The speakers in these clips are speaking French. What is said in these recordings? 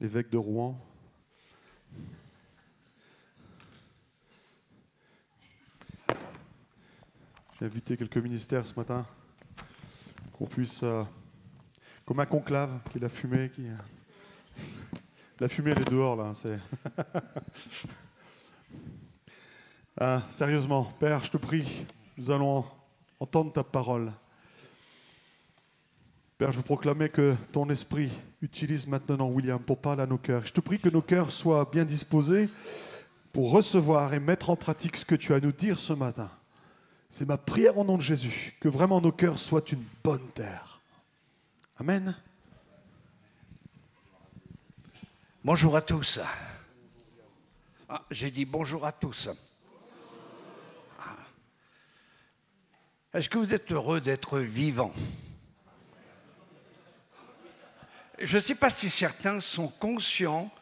l'évêque de Rouen. J'ai invité quelques ministères ce matin, qu'on puisse, comme un conclave, qui la fumée, la fumée elle est dehors là. Sérieusement, Père, je te prie, nous allons entendre ta parole. Père, je veux proclamer que ton esprit utilise maintenant William pour parler à nos cœurs. Je te prie que nos cœurs soient bien disposés pour recevoir et mettre en pratique ce que tu as à nous dire ce matin. C'est ma prière au nom de Jésus, que vraiment nos cœurs soient une bonne terre. Amen. Bonjour à tous. J'ai dit bonjour à tous. Est-ce que vous êtes heureux d'être vivant? Je ne sais pas si certains sont conscients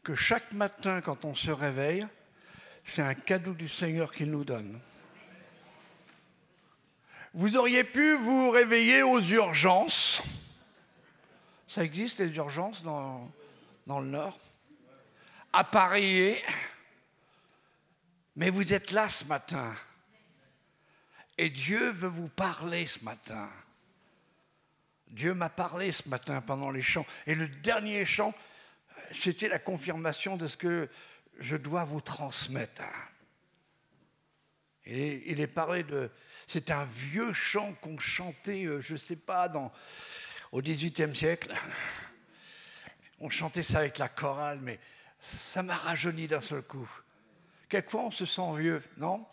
que chaque matin, quand on se réveille, c'est un cadeau du Seigneur qu'il nous donne. Vous auriez pu vous réveiller aux urgences. Ça existe, les urgences, dans le Nord. Appareillés. Mais vous êtes là ce matin. Et Dieu veut vous parler ce matin. Dieu m'a parlé ce matin pendant les chants. Et le dernier chant, c'était la confirmation de ce que je dois vous transmettre. Et il est parlé de... C'est un vieux chant qu'on chantait, je ne sais pas, au XVIIIe siècle. On chantait ça avec la chorale, mais ça m'a rajeuni d'un seul coup. Quelquefois, on se sent vieux, non?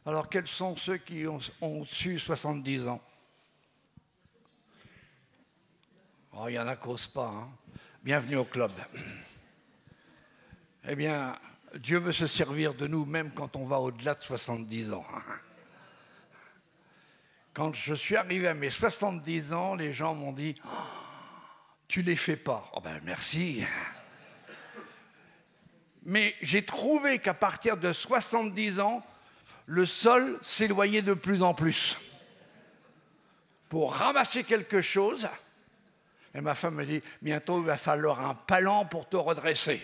Alors, quels sont ceux qui ont au-dessus 70 ans? Oh, il y en a qui n'osent pas. Hein. Bienvenue au club. Eh bien, Dieu veut se servir de nous même quand on va au-delà de 70 ans. Quand je suis arrivé à mes 70 ans, les gens m'ont dit oh, « Tu ne les fais pas. » Oh ben merci. Mais j'ai trouvé qu'à partir de 70 ans, le sol s'éloignait de plus en plus. Pour ramasser quelque chose, et ma femme me dit « Bientôt, il va falloir un palan pour te redresser. »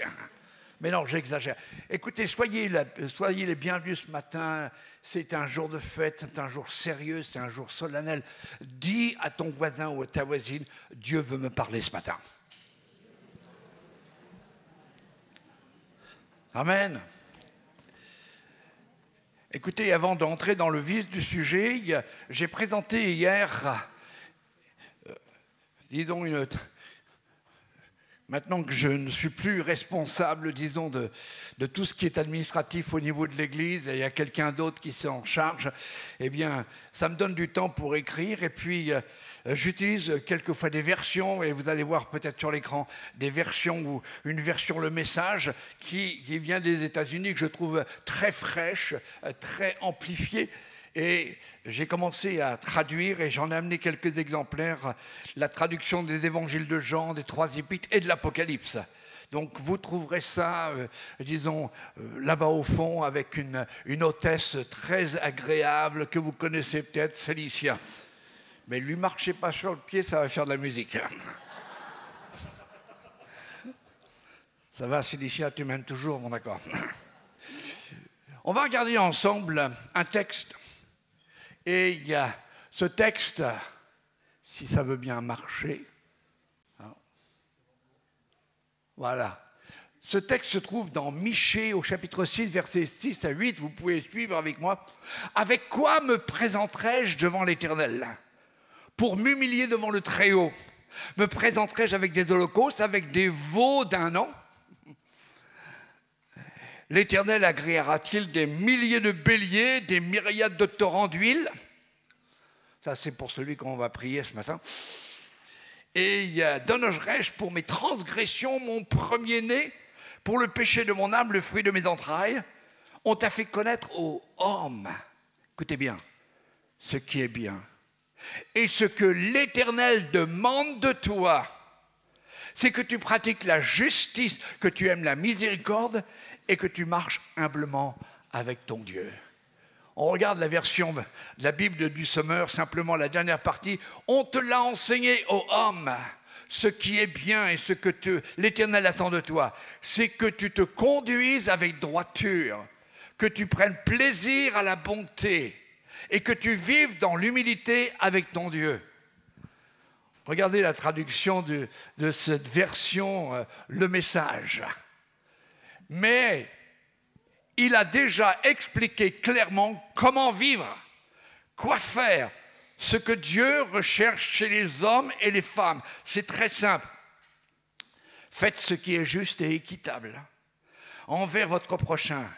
Mais non, j'exagère. Écoutez, soyez les bienvenus ce matin. C'est un jour de fête, c'est un jour sérieux, c'est un jour solennel. Dis à ton voisin ou à ta voisine, Dieu veut me parler ce matin. Amen. Écoutez, avant d'entrer dans le vif du sujet, j'ai présenté hier, disons, maintenant que je ne suis plus responsable, disons, de tout ce qui est administratif au niveau de l'Église, et il y a quelqu'un d'autre qui s'en charge, eh bien, ça me donne du temps pour écrire. Et puis, j'utilise quelquefois des versions, et vous allez voir peut-être sur l'écran, des versions ou une version Le Message qui vient des États-Unis, que je trouve très fraîche, très amplifiée. Et j'ai commencé à traduire et j'en ai amené quelques exemplaires, la traduction des évangiles de Jean, des 3 épîtres et de l'Apocalypse. Donc vous trouverez ça, disons, là-bas au fond, avec une hôtesse très agréable que vous connaissez peut-être, Célicia. Mais lui marchez pas sur le pied, ça va faire de la musique. Ça va, Célicia, tu m'aimes toujours, bon d'accord. On va regarder ensemble un texte. Et il y a ce texte, si ça veut bien marcher, hein, voilà. Ce texte se trouve dans Michée au chapitre 6, versets 6 à 8, vous pouvez suivre avec moi. « Avec quoi me présenterai-je devant l'Éternel? Pour m'humilier devant le Très-Haut, me présenterai-je avec des holocaustes, avec des veaux d'un an? L'Éternel agréera-t-il des milliers de béliers, des myriades de torrents d'huile? » Ça, c'est pour celui qu'on va prier ce matin. Et donnerai-je pour mes transgressions mon premier-né, pour le péché de mon âme, le fruit de mes entrailles? On t'a fait connaître, ô homme, écoutez bien, ce qui est bien. Et ce que l'Éternel demande de toi, c'est que tu pratiques la justice, que tu aimes la miséricorde et que tu marches humblement avec ton Dieu. On regarde la version de la Bible du Sommeur, simplement la dernière partie. On te l'a enseigné, ô homme, ce qui est bien et ce que l'Éternel attend de toi, c'est que tu te conduises avec droiture, que tu prennes plaisir à la bonté et que tu vives dans l'humilité avec ton Dieu. Regardez la traduction de cette version, le message. Mais il a déjà expliqué clairement comment vivre, quoi faire, ce que Dieu recherche chez les hommes et les femmes. C'est très simple. Faites ce qui est juste et équitable envers votre prochain.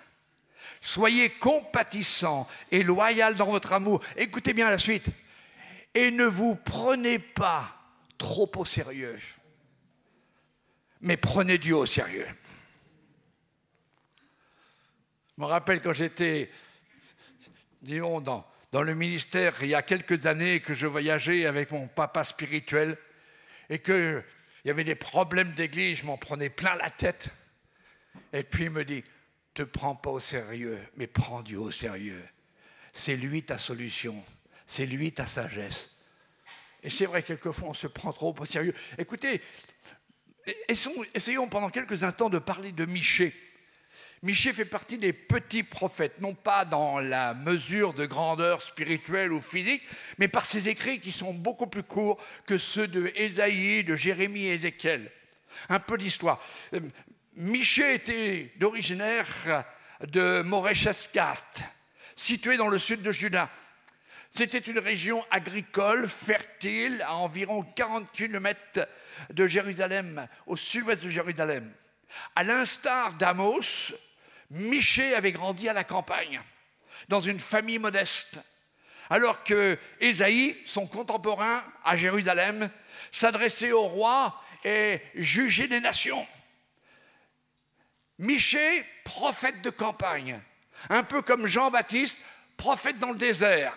Soyez compatissant et loyal dans votre amour. Écoutez bien la suite. Et ne vous prenez pas trop au sérieux, mais prenez Dieu au sérieux. Je me rappelle quand j'étais, disons, dans le ministère il y a quelques années, que je voyageais avec mon papa spirituel et qu'il y avait des problèmes d'église, je m'en prenais plein la tête. Et puis il me dit, te prends pas au sérieux, mais prends Dieu au sérieux. C'est lui ta solution, c'est lui ta sagesse. Et c'est vrai, quelquefois on se prend trop au sérieux. Écoutez, essayons pendant quelques instants de parler de Michée. Michée fait partie des petits prophètes, non pas dans la mesure de grandeur spirituelle ou physique, mais par ses écrits qui sont beaucoup plus courts que ceux de Ésaïe, de Jérémie et Ézéchiel. Un peu d'histoire. Michée était originaire de Moréchescat, situé dans le sud de Juda. C'était une région agricole, fertile, à environ 40 km de Jérusalem, au sud-ouest de Jérusalem. À l'instar d'Amos, Michée avait grandi à la campagne, dans une famille modeste, alors que Ésaïe, son contemporain à Jérusalem, s'adressait au roi et jugeait des nations. Michée, prophète de campagne, un peu comme Jean-Baptiste, prophète dans le désert.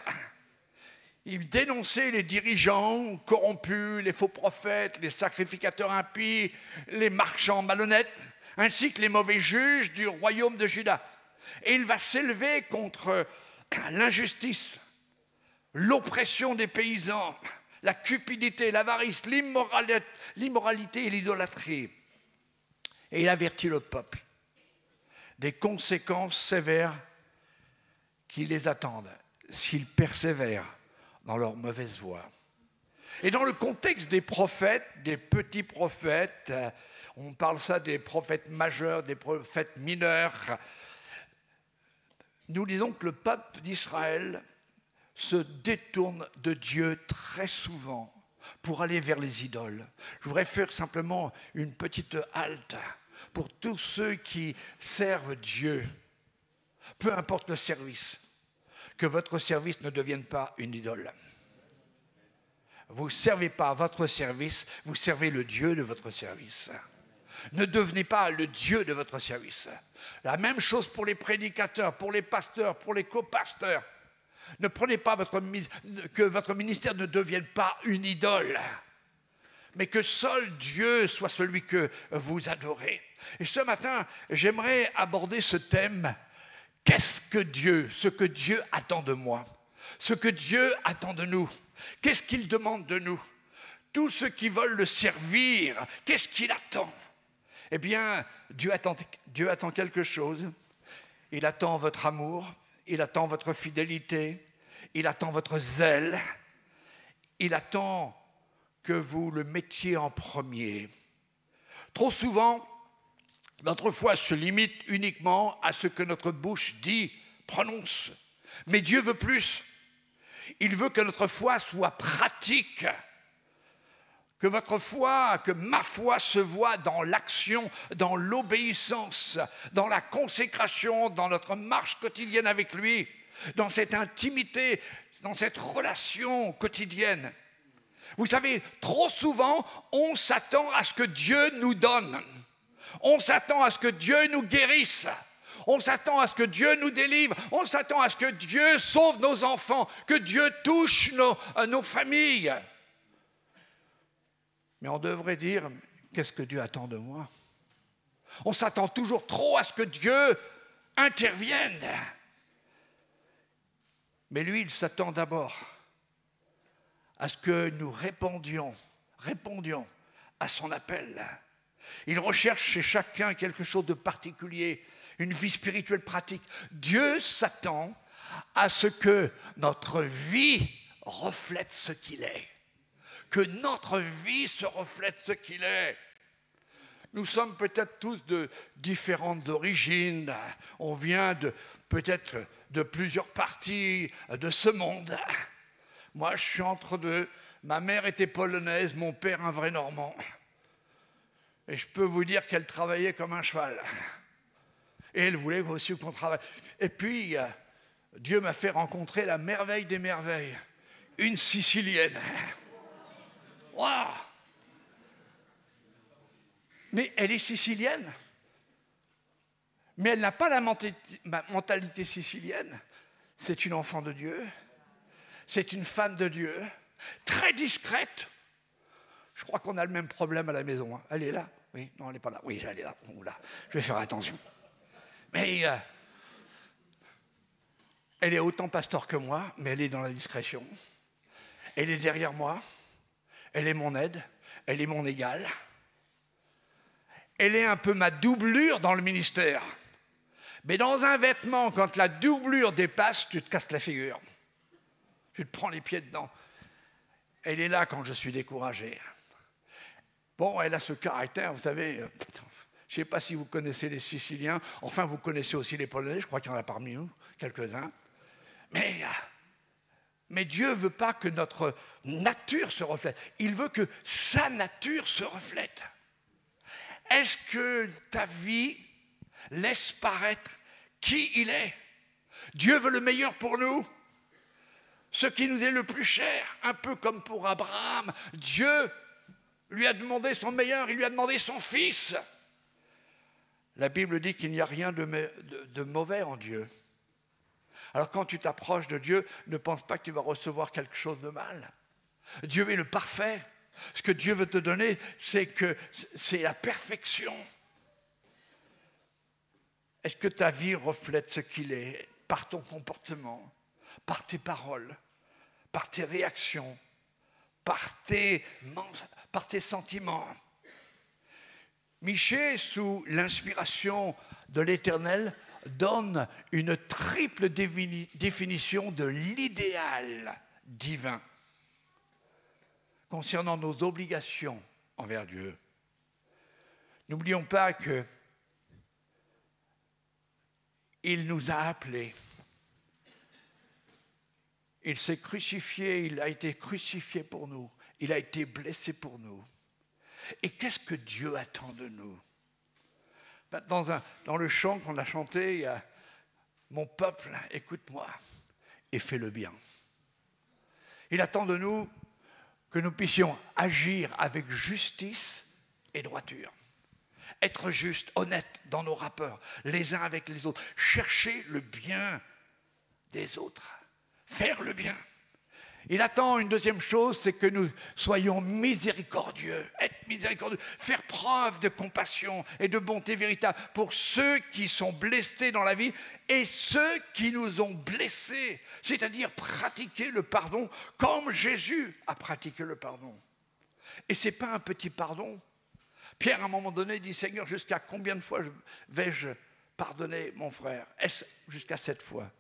Il dénonçait les dirigeants corrompus, les faux prophètes, les sacrificateurs impies, les marchands malhonnêtes, ainsi que les mauvais juges du royaume de Juda. Et il va s'élever contre l'injustice, l'oppression des paysans, la cupidité, l'avarice, l'immoralité et l'idolâtrie. Et il avertit le peuple des conséquences sévères qui les attendent s'ils persévèrent dans leur mauvaise voie. Et dans le contexte des prophètes, des petits prophètes, on parle ça des prophètes majeurs, des prophètes mineurs, nous disons que le peuple d'Israël se détourne de Dieu très souvent pour aller vers les idoles. Je voudrais faire simplement une petite halte pour tous ceux qui servent Dieu, peu importe le service, que votre service ne devienne pas une idole. Vous ne servez pas votre service, vous servez le Dieu de votre service. Ne devenez pas le Dieu de votre service. La même chose pour les prédicateurs, pour les pasteurs, pour les copasteurs. Ne prenez pas que votre ministère ne devienne pas une idole, mais que seul Dieu soit celui que vous adorez. Et ce matin, j'aimerais aborder ce thème. Qu'est-ce que Dieu, ce que Dieu attend de moi, ce que Dieu attend de nous? Qu'est-ce qu'il demande de nous? Tous ceux qui veulent le servir, qu'est-ce qu'il attend? Eh bien, Dieu attend quelque chose. Il attend votre amour, il attend votre fidélité, il attend votre zèle, il attend que vous le mettiez en premier. Trop souvent, notre foi se limite uniquement à ce que notre bouche dit, prononce. Mais Dieu veut plus. Il veut que notre foi soit pratique, que votre foi, que ma foi se voit dans l'action, dans l'obéissance, dans la consécration, dans notre marche quotidienne avec lui, dans cette intimité, dans cette relation quotidienne. Vous savez, trop souvent, on s'attend à ce que Dieu nous donne. On s'attend à ce que Dieu nous guérisse. On s'attend à ce que Dieu nous délivre. On s'attend à ce que Dieu sauve nos enfants, que Dieu touche nos familles. Mais on devrait dire, qu'est-ce que Dieu attend de moi? On s'attend toujours trop à ce que Dieu intervienne. Mais lui, il s'attend d'abord à ce que nous répondions à son appel. Il recherche chez chacun quelque chose de particulier, une vie spirituelle pratique. Dieu s'attend à ce que notre vie reflète ce qu'il est. Que notre vie se reflète ce qu'il est. Nous sommes peut-être tous de différentes origines. On vient peut-être de plusieurs parties de ce monde. Moi, je suis entre deux. Ma mère était polonaise, mon père un vrai Normand. Et je peux vous dire qu'elle travaillait comme un cheval. Et elle voulait aussi qu'on travaille. Et puis, Dieu m'a fait rencontrer la merveille des merveilles. Une Sicilienne. Waouh! Mais elle est sicilienne. Mais elle n'a pas la mentalité sicilienne. C'est une enfant de Dieu. C'est une femme de Dieu. Très discrète. Je crois qu'on a le même problème à la maison. Hein. Elle est là? Oui, non, elle n'est pas là. Oui, elle est là. Oula, je vais faire attention. Mais elle est autant pasteur que moi, mais elle est dans la discrétion. Elle est derrière moi. Elle est mon aide. Elle est mon égale. Elle est un peu ma doublure dans le ministère. Mais dans un vêtement, quand la doublure dépasse, tu te casses la figure. Tu te prends les pieds dedans. Elle est là quand je suis découragé. Bon, elle a ce caractère, vous savez, je ne sais pas si vous connaissez les Siciliens, enfin vous connaissez aussi les Polonais, je crois qu'il y en a parmi nous, quelques-uns. Mais Dieu ne veut pas que notre nature se reflète, il veut que sa nature se reflète. Est-ce que ta vie laisse paraître qui il est? Dieu veut le meilleur pour nous. Ce qui nous est le plus cher, un peu comme pour Abraham. Dieu lui a demandé son meilleur, il lui a demandé son fils. La Bible dit qu'il n'y a rien de mauvais en Dieu. Alors quand tu t'approches de Dieu, ne pense pas que tu vas recevoir quelque chose de mal. Dieu est le parfait. Ce que Dieu veut te donner, c'est la perfection. Est-ce que ta vie reflète ce qu'il est par ton comportement, par tes paroles, par tes réactions, par tes sentiments? Michée, sous l'inspiration de l'Éternel, donne une triple définition de l'idéal divin concernant nos obligations envers Dieu. N'oublions pas que il nous a appelés. Il s'est crucifié, il a été crucifié pour nous. Il a été blessé pour nous. Et qu'est-ce que Dieu attend de nous? Dans le chant qu'on a chanté, il y a « Mon peuple, écoute-moi et fais le bien ». Il attend de nous que nous puissions agir avec justice et droiture. Être juste, honnête dans nos rapports, les uns avec les autres. Chercher le bien des autres. Faire le bien. Il attend une deuxième chose, c'est que nous soyons miséricordieux. Être miséricordieux. Faire preuve de compassion et de bonté véritable pour ceux qui sont blessés dans la vie et ceux qui nous ont blessés. C'est-à-dire pratiquer le pardon comme Jésus a pratiqué le pardon. Et ce n'est pas un petit pardon. Pierre, à un moment donné, dit « Seigneur, jusqu'à combien de fois vais-je pardonner mon frère? Est-ce jusqu'à 7 fois ?»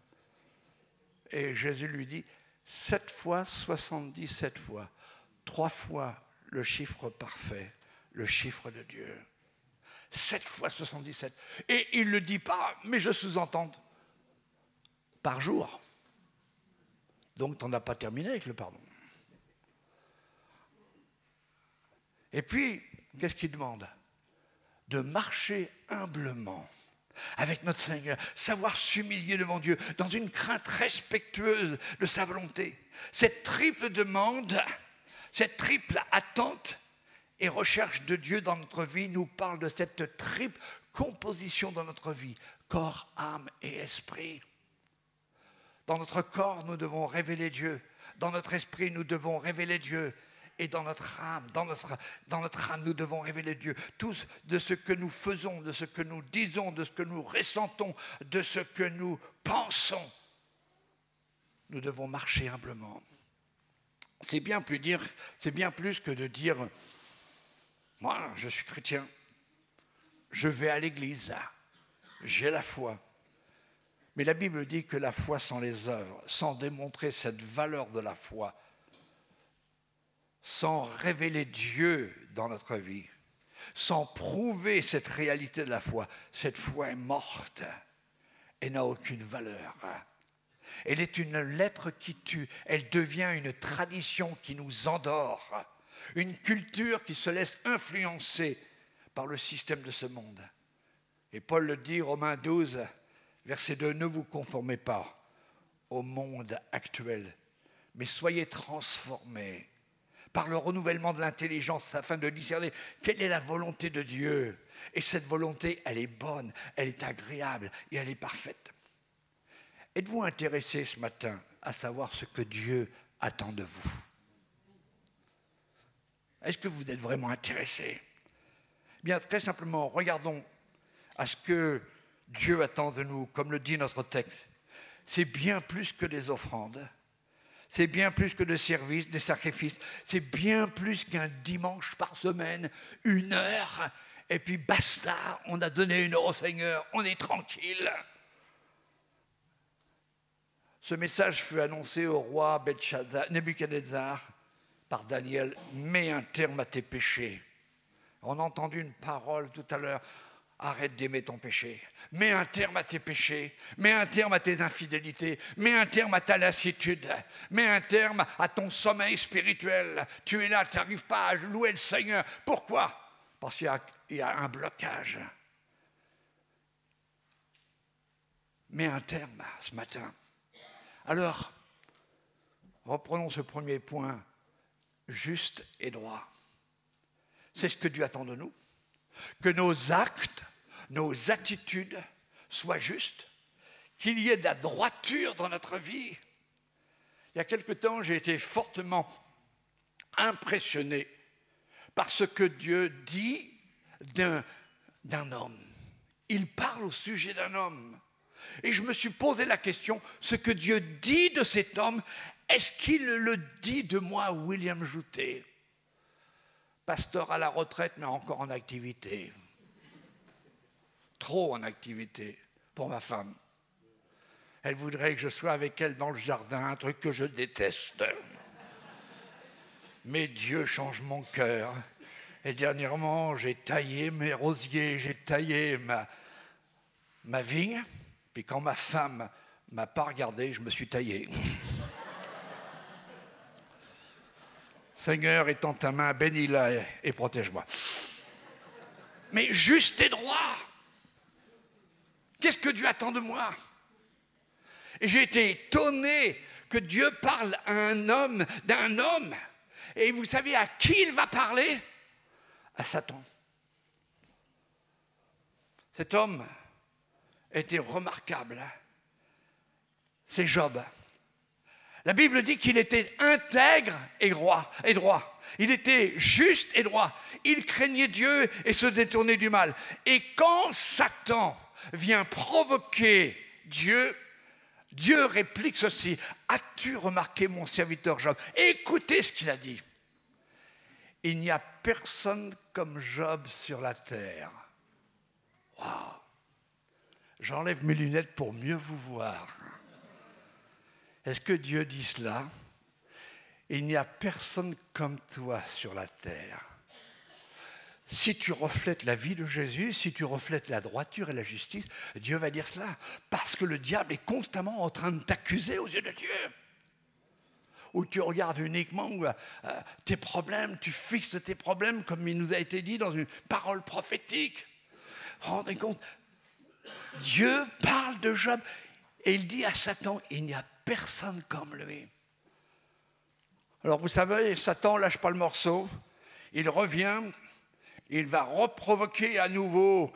Et Jésus lui dit « 7 fois, 77 fois. 3 fois le chiffre parfait, le chiffre de Dieu. 7 fois 77. » Et il ne le dit pas, mais je sous-entends par jour. Donc tu n'en as pas terminé avec le pardon. Et puis, qu'est-ce qu'il demande? De marcher humblement avec notre Seigneur, savoir s'humilier devant Dieu, dans une crainte respectueuse de sa volonté. Cette triple demande, cette triple attente et recherche de Dieu dans notre vie nous parle de cette triple composition dans notre vie, corps, âme et esprit. Dans notre corps, nous devons révéler Dieu. Dans notre esprit, nous devons révéler Dieu. Et dans notre âme, nous devons révéler Dieu. Tout de ce que nous faisons, de ce que nous disons, de ce que nous ressentons, de ce que nous pensons, nous devons marcher humblement. C'est bien plus que de dire Moi, je suis chrétien. Je vais à l'église. J'ai la foi. Mais la Bible dit que la foi sans les œuvres, sans démontrer cette valeur de la foi, sans révéler Dieu dans notre vie, sans prouver cette réalité de la foi, cette foi est morte et n'a aucune valeur. Elle est une lettre qui tue, elle devient une tradition qui nous endort, une culture qui se laisse influencer par le système de ce monde. Et Paul le dit, Romains 12, verset 2, ne vous conformez pas au monde actuel, mais soyez transformés par le renouvellement de l'intelligence afin de discerner quelle est la volonté de Dieu. Et cette volonté, elle est bonne, elle est agréable et elle est parfaite. Êtes-vous intéressé ce matin à savoir ce que Dieu attend de vous? Est-ce que vous êtes vraiment intéressé? Bien, très simplement, regardons à ce que Dieu attend de nous, comme le dit notre texte. C'est bien plus que des offrandes. C'est bien plus que des services, des sacrifices. C'est bien plus qu'un dimanche par semaine, 1 heure, et puis basta, on a donné 1 heure au Seigneur, on est tranquille. Ce message fut annoncé au roi Nebuchadnezzar par Daniel. Mets un terme à tes péchés. On a entendu une parole tout à l'heure. Arrête d'aimer ton péché. Mets un terme à tes péchés. Mets un terme à tes infidélités. Mets un terme à ta lassitude. Mets un terme à ton sommeil spirituel. Tu es là, tu n'arrives pas à louer le Seigneur. Pourquoi? Parce qu'il y a un blocage. Mets un terme ce matin. Alors, reprenons ce premier point, juste et droit. C'est ce que Dieu attend de nous. Que nos actes, nos attitudes soient justes, qu'il y ait de la droiture dans notre vie. Il y a quelque temps, j'ai été fortement impressionné par ce que Dieu dit d'un homme. Il parle au sujet d'un homme. Et je me suis posé la question, ce que Dieu dit de cet homme, est-ce qu'il le dit de moi, William Joutet? Pasteur à la retraite, mais encore en activité. Trop en activité pour ma femme. Elle voudrait que je sois avec elle dans le jardin, un truc que je déteste. Mais Dieu change mon cœur. Et dernièrement, j'ai taillé mes rosiers, j'ai taillé ma vigne. Puis quand ma femme ne m'a pas regardé, je me suis taillé. Seigneur, étends ta main, bénis-la et protège-moi. Mais juste et droit. Qu'est-ce que Dieu attend de moi? Et j'ai été étonné que Dieu parle à un homme, d'un homme. Et vous savez à qui il va parler? À Satan. Cet homme était remarquable. C'est Job. La Bible dit qu'il était intègre et droit. Il était juste et droit. Il craignait Dieu et se détournait du mal. Et quand Satan vient provoquer Dieu, Dieu réplique ceci. As-tu remarqué mon serviteur Job? Écoutez ce qu'il a dit. Il n'y a personne comme Job sur la terre. Waouh! J'enlève mes lunettes pour mieux vous voir. Est-ce que Dieu dit cela? Il n'y a personne comme toi sur la terre. Si tu reflètes la vie de Jésus, si tu reflètes la droiture et la justice, Dieu va dire cela. Parce que le diable est constamment en train de t'accuser aux yeux de Dieu. Ou tu regardes uniquement tes problèmes, tu fixes tes problèmes comme il nous a été dit dans une parole prophétique. Rendez compte, Dieu parle de Job et il dit à Satan, il n'y a personne comme lui. Alors vous savez, Satan lâche pas le morceau, il revient, il va reprovoquer à nouveau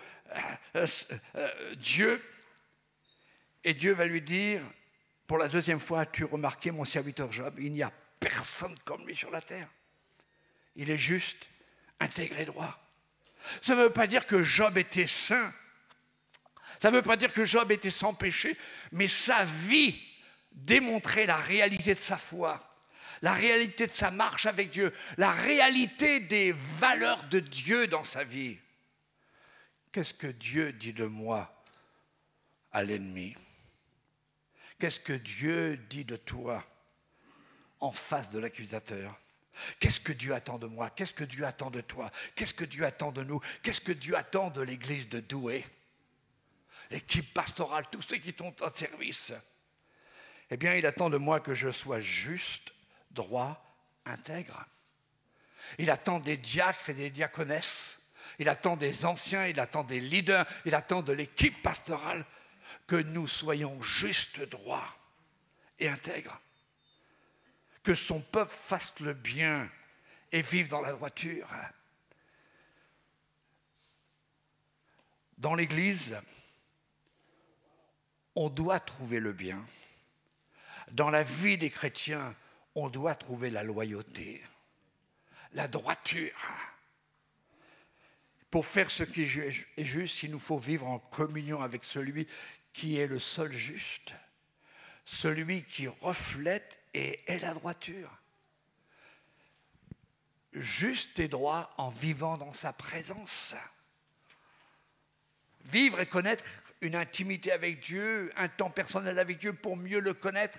Dieu, et Dieu va lui dire, pour la deuxième fois, as-tu remarqué mon serviteur Job? Il n'y a personne comme lui sur la terre. Il est juste, intègre et droit. Ça ne veut pas dire que Job était saint, ça ne veut pas dire que Job était sans péché, mais sa vie démontrait la réalité de sa foi. la réalité de sa marche avec Dieu, la réalité des valeurs de Dieu dans sa vie. Qu'est-ce que Dieu dit de moi à l'ennemi? Qu'est-ce que Dieu dit de toi en face de l'accusateur? Qu'est-ce que Dieu attend de moi? Qu'est-ce que Dieu attend de toi? Qu'est-ce que Dieu attend de nous? Qu'est-ce que Dieu attend de l'église de Douai? L'équipe pastorale, tous ceux qui sont en service. Eh bien, il attend de moi que je sois juste, droit, intègre. Il attend des diacres et des diaconesses. Il attend des anciens, il attend des leaders, il attend de l'équipe pastorale que nous soyons justes, droits et intègres. Que son peuple fasse le bien et vive dans la droiture. Dans l'Église, on doit trouver le bien. Dans la vie des chrétiens, on doit trouver la loyauté, la droiture. Pour faire ce qui est juste, il nous faut vivre en communion avec celui qui est le seul juste, celui qui reflète et est la droiture. Juste et droit en vivant dans sa présence. Vivre et connaître une intimité avec Dieu, un temps personnel avec Dieu pour mieux le connaître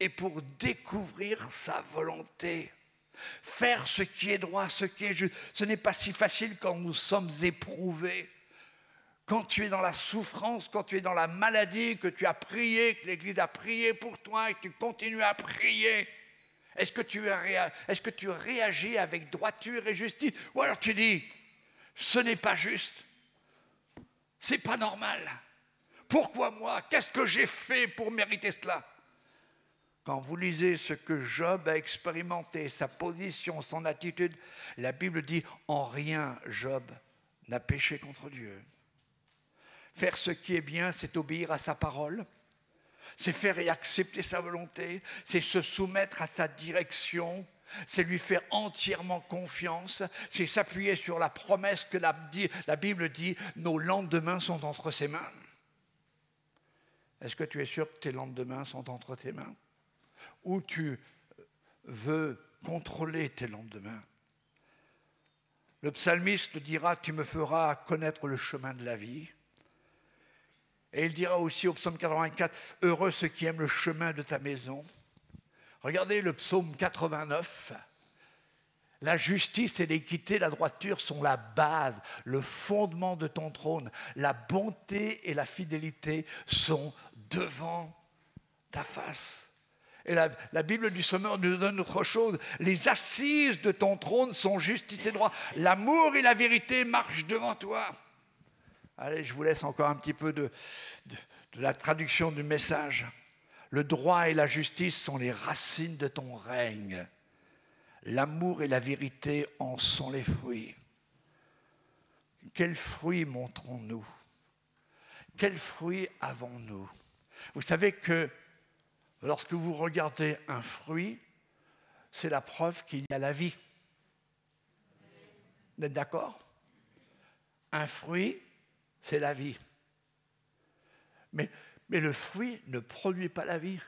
et pour découvrir sa volonté. Faire ce qui est droit, ce qui est juste. Ce n'est pas si facile quand nous sommes éprouvés. Quand tu es dans la souffrance, quand tu es dans la maladie, que tu as prié, que l'Église a prié pour toi et que tu continues à prier, est-ce que tu réagis avec droiture et justice? Ou alors tu dis, ce n'est pas juste, c'est pas normal. Pourquoi moi? Qu'est-ce que j'ai fait pour mériter cela? Quand vous lisez ce que Job a expérimenté, sa position, son attitude, la Bible dit, en rien Job n'a péché contre Dieu. Faire ce qui est bien, c'est obéir à sa parole, c'est faire et accepter sa volonté, c'est se soumettre à sa direction, c'est lui faire entièrement confiance, c'est s'appuyer sur la promesse que la Bible dit, nos lendemains sont entre ses mains. Est-ce que tu es sûr que tes lendemains sont entre tes mains? Ou tu veux contrôler tes lendemains? Le psalmiste dira, tu me feras connaître le chemin de la vie. Et il dira aussi au psaume 84, heureux ceux qui aiment le chemin de ta maison. Regardez le psaume 89. La justice et l'équité, la droiture sont la base, le fondement de ton trône. La bonté et la fidélité sont devant ta face. Et la Bible du Sommeur nous donne autre chose. Les assises de ton trône sont justice et droit. L'amour et la vérité marchent devant toi. Allez, je vous laisse encore un petit peu de la traduction du message. Le droit et la justice sont les racines de ton règne. L'amour et la vérité en sont les fruits. Quels fruits montrons-nous? Quels fruits avons-nous? Vous savez que lorsque vous regardez un fruit, c'est la preuve qu'il y a la vie. Vous êtes d'accord? Un fruit, c'est la vie. Mais le fruit ne produit pas la vie.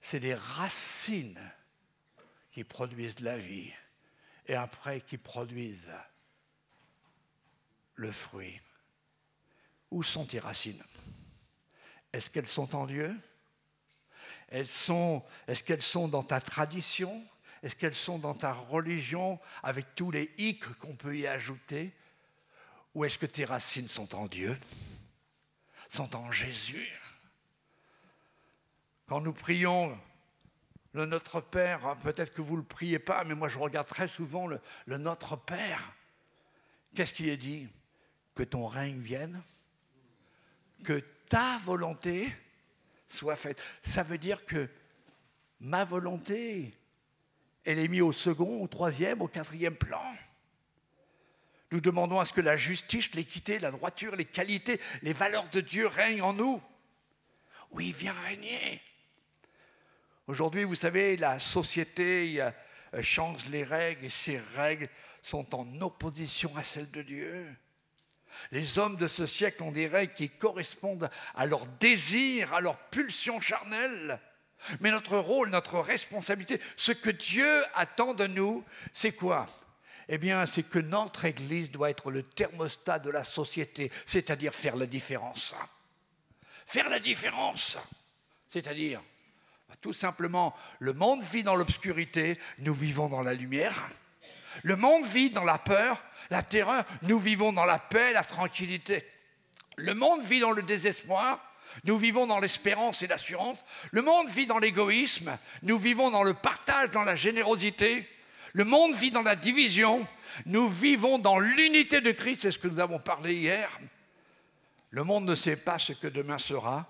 C'est les racines qui produisent la vie et après qui produisent le fruit. Où sont tes racines? Est-ce qu'elles sont en Dieu? Est-ce qu'elles sont dans ta tradition? Est-ce qu'elles sont dans ta religion avec tous les hic qu'on peut y ajouter? Ou est-ce que tes racines sont en Dieu? Sont en Jésus? Quand nous prions le Notre Père, peut-être que vous ne le priez pas, mais moi je regarde très souvent le Notre Père. Qu'est-ce qui est dit? Que ton règne vienne, que ta volonté soit faite. Ça veut dire que ma volonté, elle est mise au second, au troisième, au quatrième plan. Nous demandons à ce que la justice, l'équité, la droiture, les qualités, les valeurs de Dieu règnent en nous. Oui, viens régner. Aujourd'hui, vous savez, la société change les règles et ces règles sont en opposition à celles de Dieu. Les hommes de ce siècle ont des règles qui correspondent à leurs désirs, à leurs pulsions charnelles. Mais notre rôle, notre responsabilité, ce que Dieu attend de nous, c'est quoi? Eh bien, c'est que notre Église doit être le thermostat de la société, c'est-à-dire faire la différence. Faire la différence, c'est-à-dire, tout simplement, le monde vit dans l'obscurité, nous vivons dans la lumière. Le monde vit dans la peur, la terreur, nous vivons dans la paix, la tranquillité. Le monde vit dans le désespoir, nous vivons dans l'espérance et l'assurance. Le monde vit dans l'égoïsme, nous vivons dans le partage, dans la générosité. Le monde vit dans la division, nous vivons dans l'unité de Christ, c'est ce que nous avons parlé hier. Le monde ne sait pas ce que demain sera.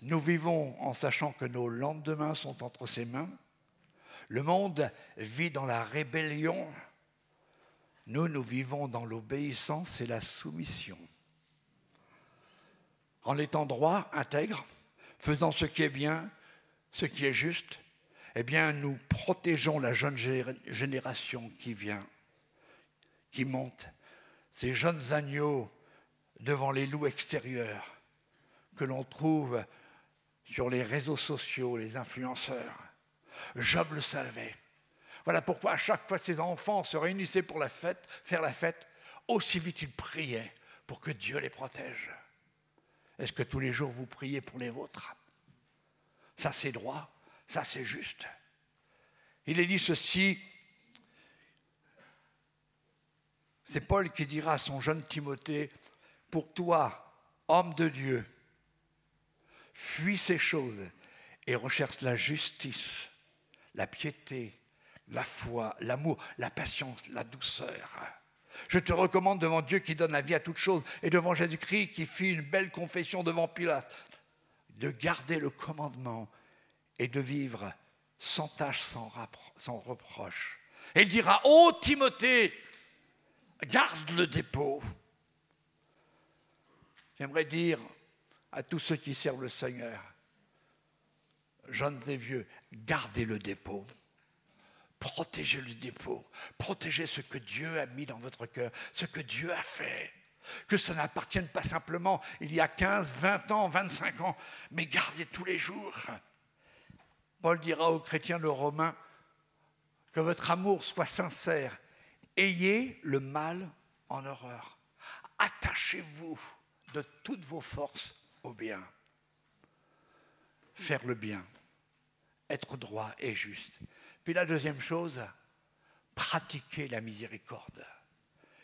Nous vivons en sachant que nos lendemains sont entre ses mains. Le monde vit dans la rébellion. Nous vivons dans l'obéissance et la soumission. En étant droit, intègre, faisant ce qui est bien, ce qui est juste, eh bien, nous protégeons la jeune génération qui vient, qui monte, ces jeunes agneaux devant les loups extérieurs que l'on trouve sur les réseaux sociaux, les influenceurs. Job le savait. Voilà pourquoi à chaque fois ses enfants se réunissaient pour faire la fête, aussi vite ils priaient pour que Dieu les protège. Est-ce que tous les jours vous priez pour les vôtres? Ça c'est droit, ça c'est juste. Il est dit ceci, c'est Paul qui dira à son jeune Timothée, pour toi, homme de Dieu, fuis ces choses et recherche la justice, la piété, la foi, l'amour, la patience, la douceur. Je te recommande devant Dieu qui donne la vie à toutes choses et devant Jésus-Christ qui fit une belle confession devant Pilate, de garder le commandement et de vivre sans tâche, sans reproche. Et il dira, ô Timothée, garde le dépôt. J'aimerais dire à tous ceux qui servent le Seigneur, jeunes et vieux, gardez le dépôt. Protégez le dépôt, protégez ce que Dieu a mis dans votre cœur, ce que Dieu a fait. Que ça n'appartienne pas simplement il y a 15, 20 ans, 25 ans, mais gardez tous les jours. Paul dira aux chrétiens de Romains que votre amour soit sincère. Ayez le mal en horreur. Attachez-vous de toutes vos forces au bien. Faire le bien, être droit et juste. Puis la deuxième chose, pratiquer la miséricorde.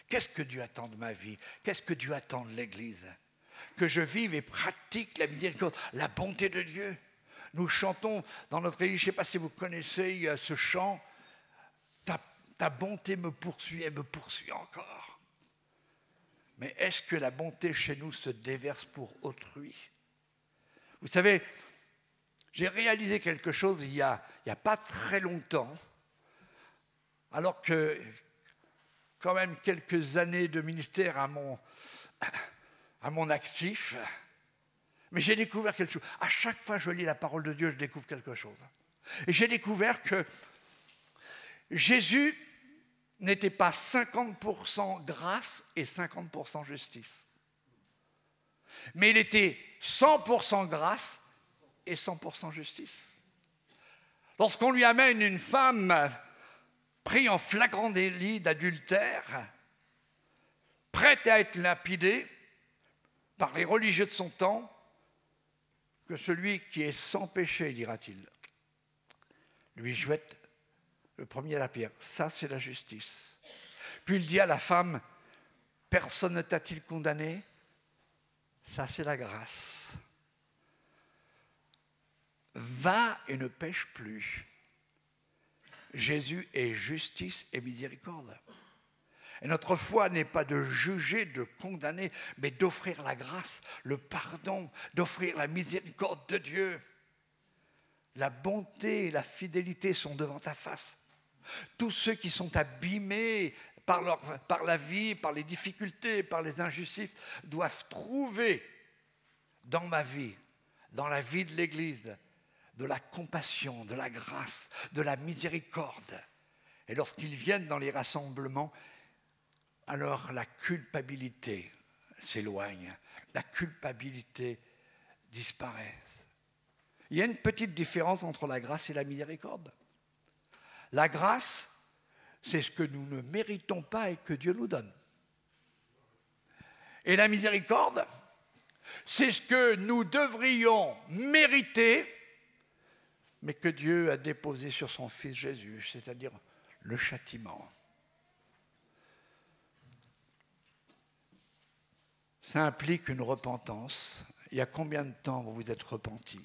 Qu'est-ce que Dieu attend de ma vie? Qu'est-ce que Dieu attend de l'Église? Que je vive et pratique la miséricorde, la bonté de Dieu. Nous chantons dans notre Église, je ne sais pas si vous connaissez ce chant, ta bonté me poursuit et me poursuit encore. Mais est-ce que la bonté chez nous se déverse pour autrui? Vous savez, j'ai réalisé quelque chose il y a pas très longtemps, alors que quand même quelques années de ministère à mon actif, mais j'ai découvert quelque chose. À chaque fois que je lis la parole de Dieu, je découvre quelque chose. Et j'ai découvert que Jésus n'était pas 50% grâce et 50% justice. Mais il était 100% grâce et 100% justice. Lorsqu'on lui amène une femme prise en flagrant délit d'adultère, prête à être lapidée par les religieux de son temps, que celui qui est sans péché, dira-t-il, lui jette le premier à la pierre. Ça, c'est la justice. Puis il dit à la femme, personne ne t'a-t-il condamné? Ça, c'est la grâce. Va et ne pêche plus. Jésus est justice et miséricorde. Et notre foi n'est pas de juger, de condamner, mais d'offrir la grâce, le pardon, d'offrir la miséricorde de Dieu. La bonté et la fidélité sont devant ta face. Tous ceux qui sont abîmés par la vie, par les difficultés, par les injustices, doivent trouver dans ma vie, dans la vie de l'Église, de la compassion, de la grâce, de la miséricorde. Et lorsqu'ils viennent dans les rassemblements, alors la culpabilité s'éloigne, la culpabilité disparaît. Il y a une petite différence entre la grâce et la miséricorde. La grâce, c'est ce que nous ne méritons pas et que Dieu nous donne. Et la miséricorde, c'est ce que nous devrions mériter, mais que Dieu a déposé sur son Fils Jésus, c'est-à-dire le châtiment. Ça implique une repentance. Il y a combien de temps vous vous êtes repenti?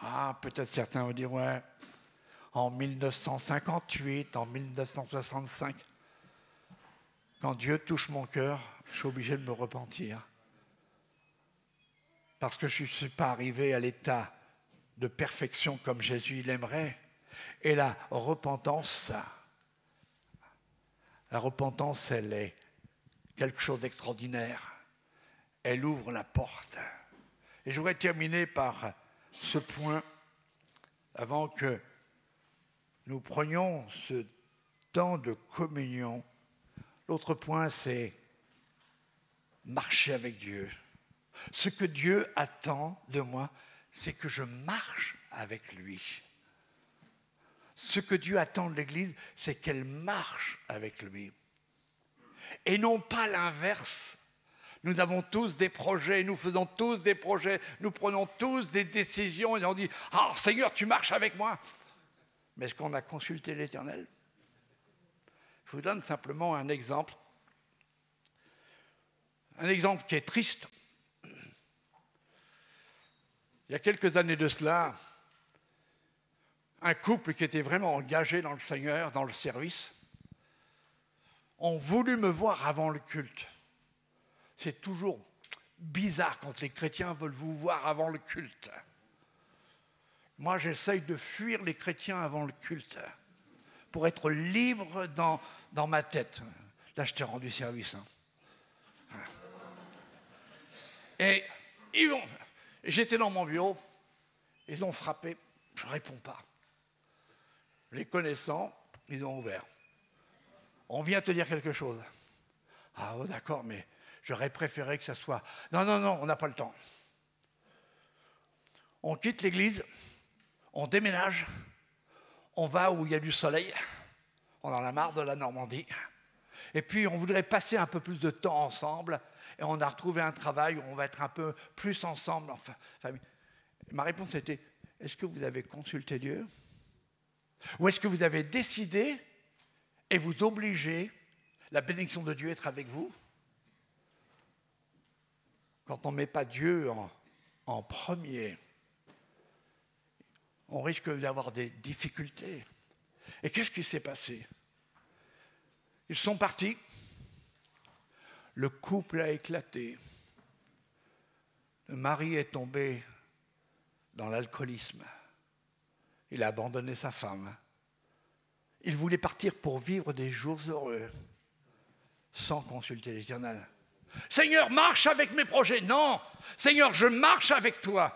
Ah, peut-être certains vont dire, ouais, en 1958, en 1965. Quand Dieu touche mon cœur, je suis obligé de me repentir. Parce que je ne suis pas arrivé à l'état de perfection comme Jésus l'aimerait. Et la repentance, elle est quelque chose d'extraordinaire. Elle ouvre la porte. Et je voudrais terminer par ce point, avant que nous prenions ce temps de communion. L'autre point, c'est marcher avec Dieu. Ce que Dieu attend de moi, c'est que je marche avec lui. Ce que Dieu attend de l'Église, c'est qu'elle marche avec lui. Et non pas l'inverse. Nous avons tous des projets, nous faisons tous des projets, nous prenons tous des décisions et on dit « Ah, Seigneur, tu marches avec moi !» Mais est-ce qu'on a consulté l'Éternel? Je vous donne simplement un exemple qui est triste. Il y a quelques années de cela, un couple qui était vraiment engagé dans le Seigneur, dans le service, ont voulu me voir avant le culte. C'est toujours bizarre quand les chrétiens veulent vous voir avant le culte. Moi, j'essaye de fuir les chrétiens avant le culte pour être libre dans ma tête. Là, je t'ai rendu service. Hein. Et j'étais dans mon bureau, ils ont frappé, je ne réponds pas. Les connaissant, ils ont ouvert. On vient te dire quelque chose. Ah, oh, d'accord, mais j'aurais préféré que ça soit... Non, on n'a pas le temps. On quitte l'église, on déménage, on va où il y a du soleil, on en a marre de la Normandie, et puis on voudrait passer un peu plus de temps ensemble, et on a retrouvé un travail où on va être un peu plus ensemble. Enfin, ma réponse était, est-ce que vous avez consulté Dieu? Ou est-ce que vous avez décidé et vous obligez la bénédiction de Dieu à être avec vous? Quand on ne met pas Dieu en premier, on risque d'avoir des difficultés. Et qu'est-ce qui s'est passé? Ils sont partis. Le couple a éclaté. Le mari est tombé dans l'alcoolisme. Il a abandonné sa femme. Il voulait partir pour vivre des jours heureux, sans consulter l'Éternel. Seigneur, marche avec mes projets. Non, Seigneur, je marche avec toi.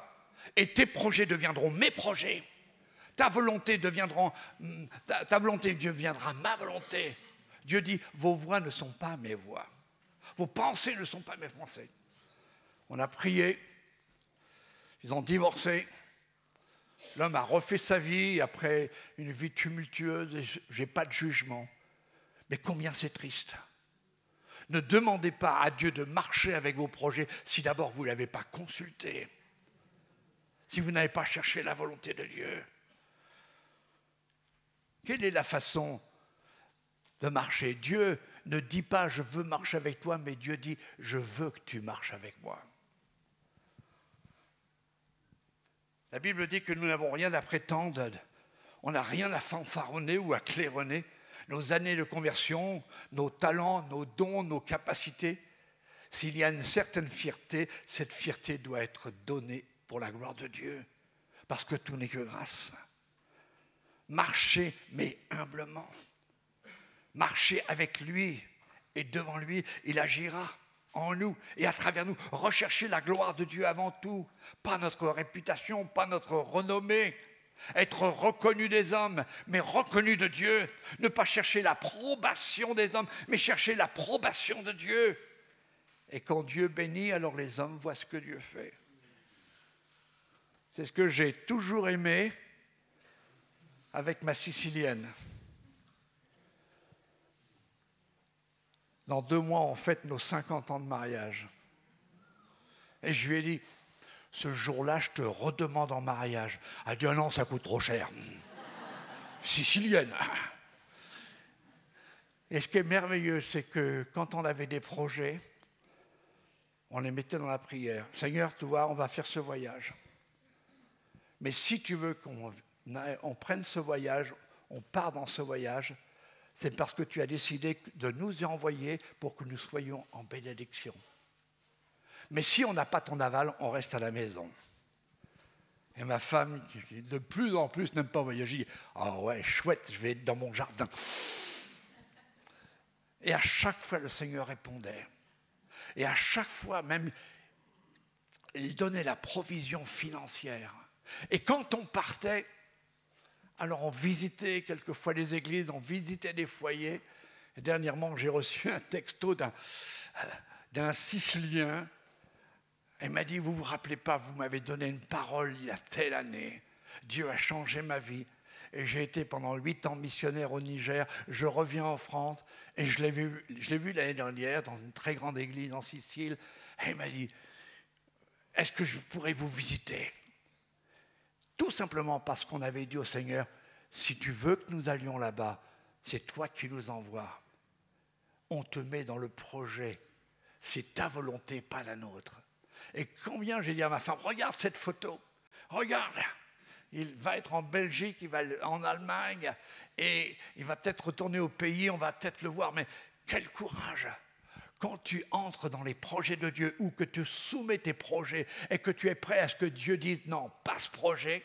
Et tes projets deviendront mes projets. Ta volonté deviendra ma volonté. Dieu dit, vos voix ne sont pas mes voix. Vos pensées ne sont pas mes pensées. On a prié. Ils ont divorcé. L'homme a refait sa vie après une vie tumultueuse et je n'ai pas de jugement. Mais combien c'est triste. Ne demandez pas à Dieu de marcher avec vos projets si d'abord vous ne l'avez pas consulté. Si vous n'avez pas cherché la volonté de Dieu. Quelle est la façon de marcher? Dieu ne dit pas « je veux marcher avec toi », mais Dieu dit « je veux que tu marches avec moi ». La Bible dit que nous n'avons rien à prétendre, on n'a rien à fanfaronner ou à claironner. Nos années de conversion, nos talents, nos dons, nos capacités, s'il y a une certaine fierté, cette fierté doit être donnée pour la gloire de Dieu, parce que tout n'est que grâce. Marcher, mais humblement. Marcher avec lui, et devant lui, il agira en nous et à travers nous. Rechercher la gloire de Dieu avant tout, pas notre réputation, pas notre renommée. Être reconnu des hommes, mais reconnu de Dieu. Ne pas chercher l'approbation des hommes, mais chercher l'approbation de Dieu. Et quand Dieu bénit, alors les hommes voient ce que Dieu fait. C'est ce que j'ai toujours aimé avec ma Sicilienne. Dans 2 mois, on fête nos 50 ans de mariage. Et je lui ai dit, ce jour-là, je te redemande en mariage. Elle a dit, ah non, ça coûte trop cher. Sicilienne. Et ce qui est merveilleux, c'est que quand on avait des projets, on les mettait dans la prière. Seigneur, tu vois, on va faire ce voyage. Mais si tu veux qu'on prenne ce voyage, on part dans ce voyage, c'est parce que tu as décidé de nous y envoyer pour que nous soyons en bénédiction. Mais si on n'a pas ton aval, on reste à la maison. Et ma femme, qui de plus en plus n'aime pas voyager, dit « Ah ouais, chouette, je vais être dans mon jardin. » Et à chaque fois, le Seigneur répondait. Et à chaque fois, même, il donnait la provision financière. Et quand on partait, alors on visitait quelquefois les églises, on visitait des foyers. Et dernièrement, j'ai reçu un texto d'un Sicilien. Il m'a dit, vous ne vous rappelez pas, vous m'avez donné une parole il y a telle année. Dieu a changé ma vie. Et j'ai été pendant 8 ans missionnaire au Niger. Je reviens en France et je l'ai vu l'année dernière dans une très grande église en Sicile. Et il m'a dit, est-ce que je pourrais vous visiter? Tout simplement parce qu'on avait dit au Seigneur, si tu veux que nous allions là-bas, c'est toi qui nous envoies. On te met dans le projet. C'est ta volonté, pas la nôtre. Et combien j'ai dit à ma femme, regarde cette photo, regarde. Il va être en Belgique, il va en Allemagne, et il va peut-être retourner au pays, on va peut-être le voir, mais quel courage! Quand tu entres dans les projets de Dieu, ou que tu soumets tes projets, et que tu es prêt à ce que Dieu dise, non, pas ce projet,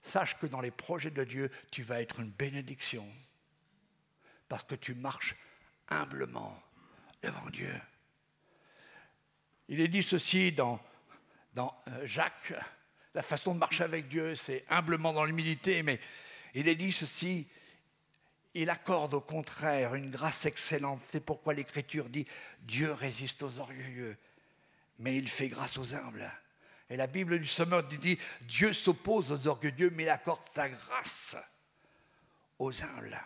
sache que dans les projets de Dieu, tu vas être une bénédiction, parce que tu marches humblement devant Dieu. Il est dit ceci dans Jacques, la façon de marcher avec Dieu, c'est humblement dans l'humilité, mais il est dit ceci, il accorde au contraire une grâce excellente. C'est pourquoi l'Écriture dit, Dieu résiste aux orgueilleux, mais il fait grâce aux humbles. Et la Bible du Sommeur dit, Dieu s'oppose aux orgueilleux, mais il accorde sa grâce aux humbles.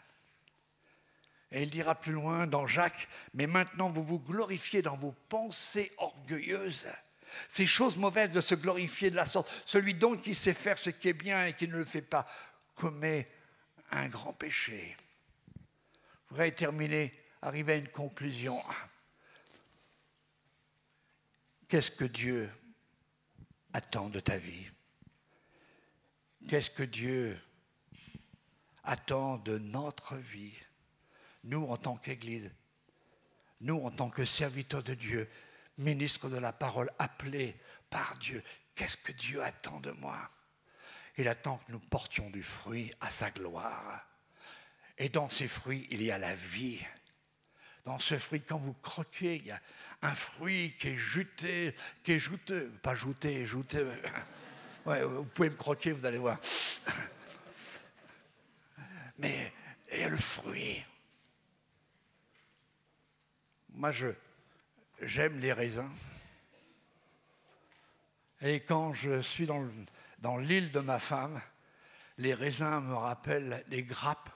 Et il dira plus loin dans Jacques, mais maintenant vous vous glorifiez dans vos pensées orgueilleuses. Ces choses mauvaises de se glorifier de la sorte. Celui donc qui sait faire ce qui est bien et qui ne le fait pas commet un grand péché. Je voudrais terminer, arriver à une conclusion. Qu'est-ce que Dieu attend de ta vie? Qu'est-ce que Dieu attend de notre vie? Nous, en tant qu'Église, nous, en tant que serviteurs de Dieu, ministre de la parole, appelé par Dieu. Qu'est-ce que Dieu attend de moi? Il attend que nous portions du fruit à sa gloire. Et dans ces fruits, il y a la vie. Dans ce fruit, quand vous croquez, il y a un fruit qui est juteux, pas juteux. Ouais, vous pouvez me croquer, vous allez voir. Mais il y a le fruit. Moi, j'aime les raisins. Et quand je suis dans l'île de ma femme, les raisins me rappellent les grappes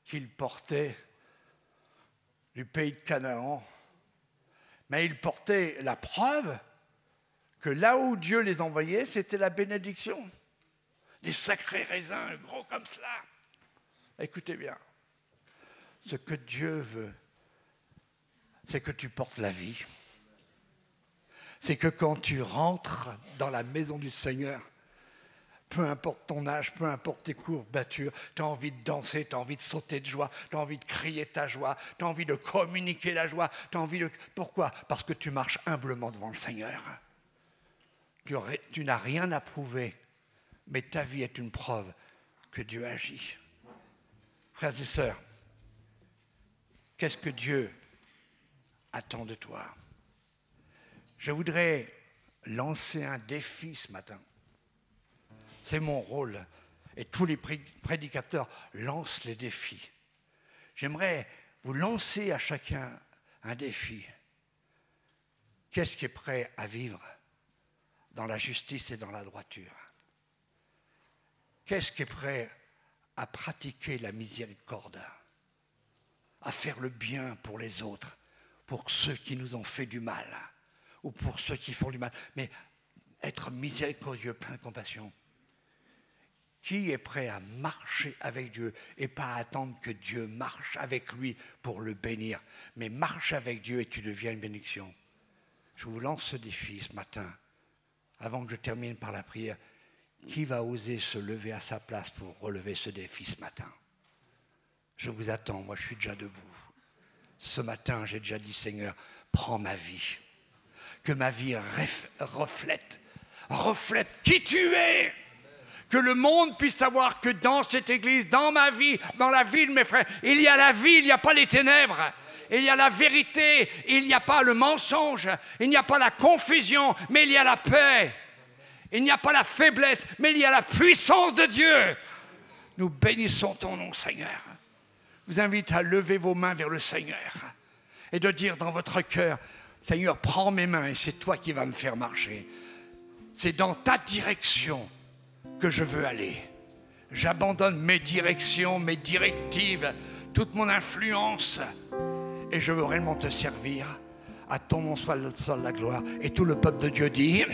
qu'ils portaient du pays de Canaan. Mais ils portaient la preuve que là où Dieu les envoyait, c'était la bénédiction. Des sacrés raisins, gros comme cela. Écoutez bien, ce que Dieu veut, c'est que tu portes la vie. C'est que quand tu rentres dans la maison du Seigneur, peu importe ton âge, peu importe tes courbatures, tu as envie de danser, tu as envie de sauter de joie, tu as envie de crier ta joie, tu as envie de communiquer la joie, tu as envie de... Pourquoi? Parce que tu marches humblement devant le Seigneur. Tu n'as rien à prouver, mais ta vie est une preuve que Dieu agit. Frères et sœurs, qu'est-ce que Dieu attend de toi? Je voudrais lancer un défi ce matin. C'est mon rôle. Et tous les prédicateurs lancent les défis. J'aimerais vous lancer à chacun un défi. Qu'est-ce qui est prêt à vivre dans la justice et dans la droiture. Qu'est-ce qui est prêt à pratiquer la miséricorde, à faire le bien pour les autres, pour ceux qui nous ont fait du mal, ou pour ceux qui font du mal, mais être miséricordieux, plein de compassion? Qui est prêt à marcher avec Dieu et pas attendre que Dieu marche avec lui pour le bénir, mais marche avec Dieu et tu deviens une bénédiction? Je vous lance ce défi ce matin, avant que je termine par la prière. Qui va oser se lever à sa place pour relever ce défi ce matin? Je vous attends, moi je suis déjà debout. Ce matin, j'ai déjà dit, Seigneur, prends ma vie. Que ma vie reflète qui tu es. Que le monde puisse savoir que dans cette église, dans ma vie, dans la vie de mes frères, il y a la vie, il n'y a pas les ténèbres. Il y a la vérité, il n'y a pas le mensonge, il n'y a pas la confusion, mais il y a la paix. Il n'y a pas la faiblesse, mais il y a la puissance de Dieu. Nous bénissons ton nom, Seigneur. Je vous invite à lever vos mains vers le Seigneur et de dire dans votre cœur, Seigneur, prends mes mains et c'est toi qui vas me faire marcher. C'est dans ta direction que je veux aller. J'abandonne mes directions, mes directives, toute mon influence et je veux réellement te servir. À ton nom soit la gloire. Et tout le peuple de Dieu dit...